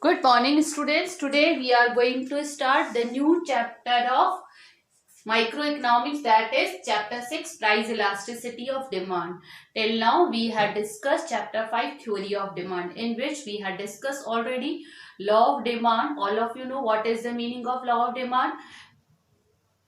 Good morning, students. Today we are going to start the new chapter of microeconomics, that is chapter 6, price elasticity of demand. Till now we had discussed chapter 5, theory of demand, in which we had discussed already law of demand. All of you know what is the meaning of law of demand.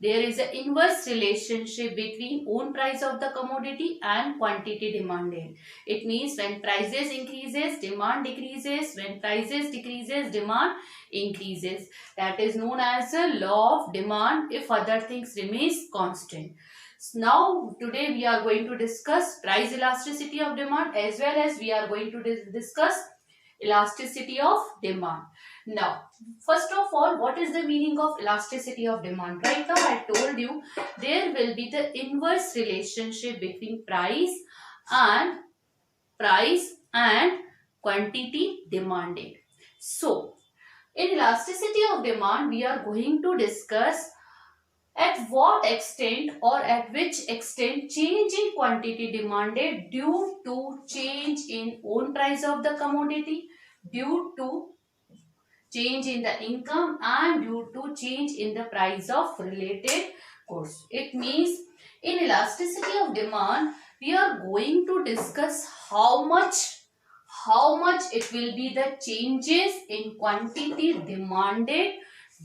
There is an inverse relationship between own price of the commodity and quantity demanded. It means when prices increases, demand decreases. When prices decreases, demand increases. That is known as the law of demand if other things remains constant. Now today we are going to discuss price elasticity of demand, as well as we are going to discuss elasticity of demand. Now, first of all, what is the meaning of elasticity of demand? Right now I told you there will be the inverse relationship between and price and quantity demanded. So, in elasticity of demand, we are going to discuss at what extent or at which extent change in quantity demanded due to change in own price of the commodity, due to change in the income, and due to change in the price of related goods. It means in elasticity of demand, we are going to discuss how much it will be the changes in quantity demanded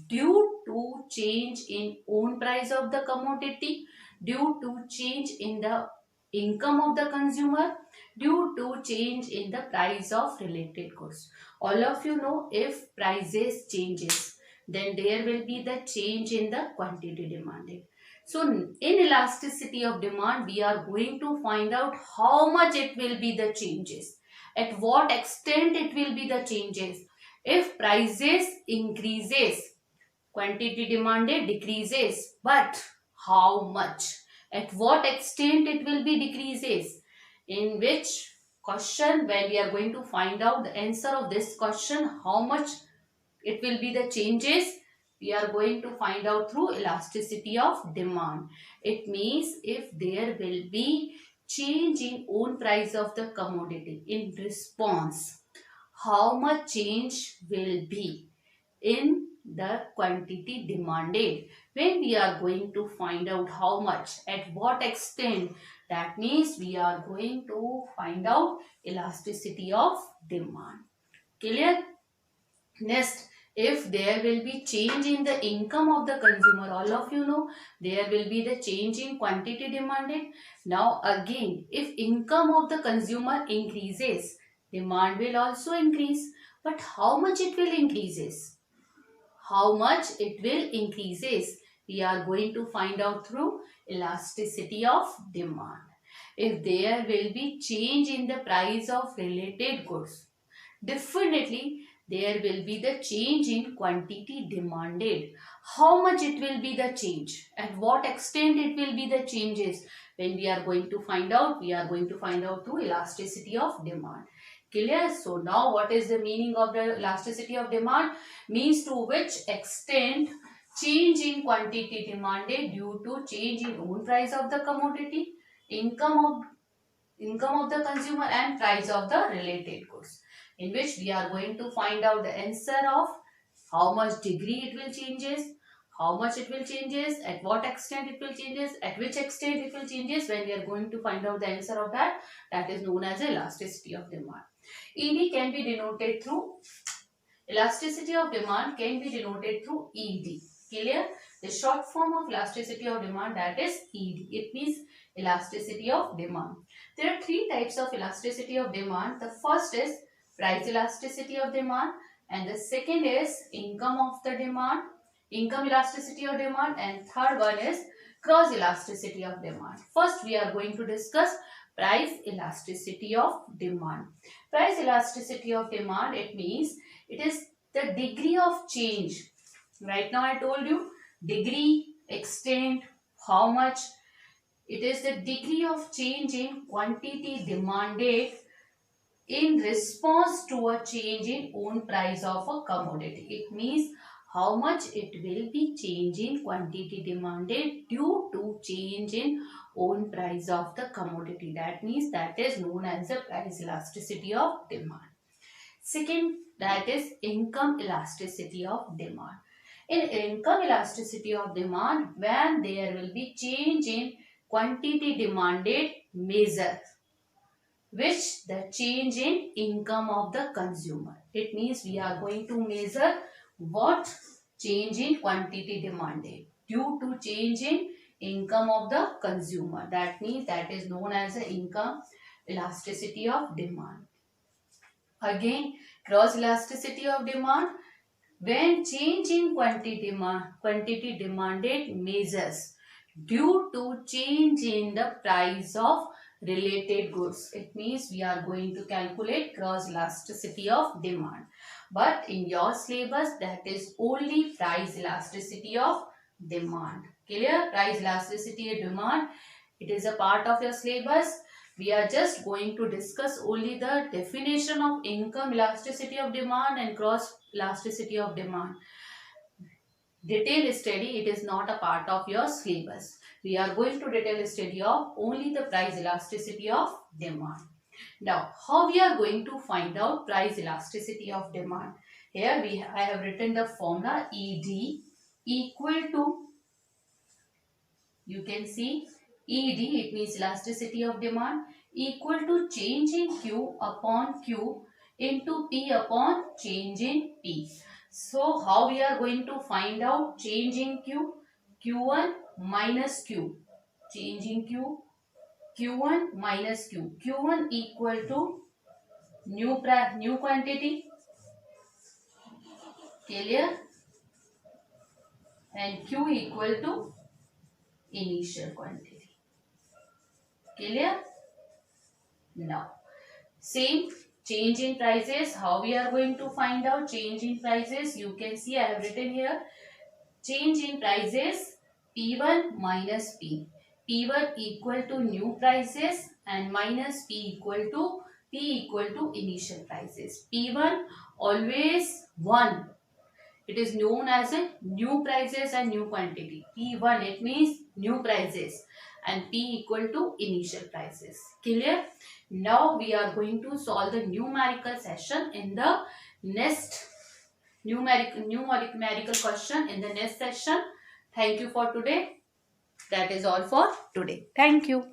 due to change in own price of the commodity, due to change in the income of the consumer, due to change in the price of related goods. All of you know, if prices changes, then there will be the change in the quantity demanded. So in elasticity of demand, we are going to find out how much it will be the changes, at what extent it will be the changes. If prices increases, quantity demanded decreases, but how much? At what extent it will be decreases? In which question, when we are going to find out the answer of this question, how much it will be the changes, we are going to find out through elasticity of demand. It means if there will be change in own price of the commodity in response, how much change will be in the quantity demanded. When we are going to find out how much, at what extent, that means we are going to find out elasticity of demand. Clear? Next, if there will be change in the income of the consumer, all of you know there will be the change in quantity demanded. Now again, if income of the consumer increases, demand will also increase. But how much it will increases? How much it will increases? We are going to find out through elasticity of demand. If there will be change in the price of related goods, definitely there will be the change in quantity demanded. How much it will be the change? At what extent it will be the changes? When we are going to find out, we are going to find out through elasticity of demand. Clear? So now what is the meaning of the elasticity of demand? Means to which extent change in quantity demanded due to change in own price of the commodity, income of the consumer, and price of the related goods, in which we are going to find out the answer of how much degree it will changes, how much it will changes, at what extent it will changes, at which extent it will changes. When we are going to find out the answer of that, that is known as elasticity of demand. ED can be denoted through, elasticity of demand can be denoted through ED. Clear? The short form of elasticity of demand, that is ED. It means elasticity of demand. There are three types of elasticity of demand. The first is price elasticity of demand, and the second is income elasticity of demand, and third one is cross elasticity of demand. First we are going to discuss price elasticity of demand. Price elasticity of demand, it means it is the degree of change. Right now I told you degree, extent, how much. It is the degree of change in quantity demanded in response to a change in own price of a commodity. It means how much it will be change in quantity demanded due to change in own price of the commodity. That means that is known as the price elasticity of demand. Second that is income elasticity of demand. In income elasticity of demand, when there will be change in quantity demanded measure, which the change in income of the consumer. It means we are going to measure what change in quantity demanded due to change in income of the consumer. That means that is known as the income elasticity of demand. Again, cross elasticity of demand, when change in quantity demanded measures due to change in the price of related goods. It means we are going to calculate cross elasticity of demand. But in your syllabus, that is only price elasticity of demand. Clear? Price elasticity of demand, it is a part of your syllabus. We are just going to discuss only the definition of income elasticity of demand and cross elasticity of demand. Detailed study, it is not a part of your syllabus. We are going to detail study of only the price elasticity of demand. Now, how we are going to find out price elasticity of demand? Here I have written the formula ED equal to, you can see ED, it means elasticity of demand, equal to change in Q upon Q into P upon change in P. So how we are going to find out change in Q? Q1 minus Q. Change in Q. Q1 minus Q. Q1 equal to new quantity. Clear? And Q equal to initial quantity. Clear? Now, same change in prices. How we are going to find out change in prices? You can see I have written here change in prices P1 minus P. P1 equal to new prices and minus P equal to initial prices. P1 always 1. It is known as a new prices and new quantity. P1 it means new prices and P equal to initial prices. Clear? Now we are going to solve the numerical session in the next numerical question in the next session. Thank you for today. That is all for today. Thank you.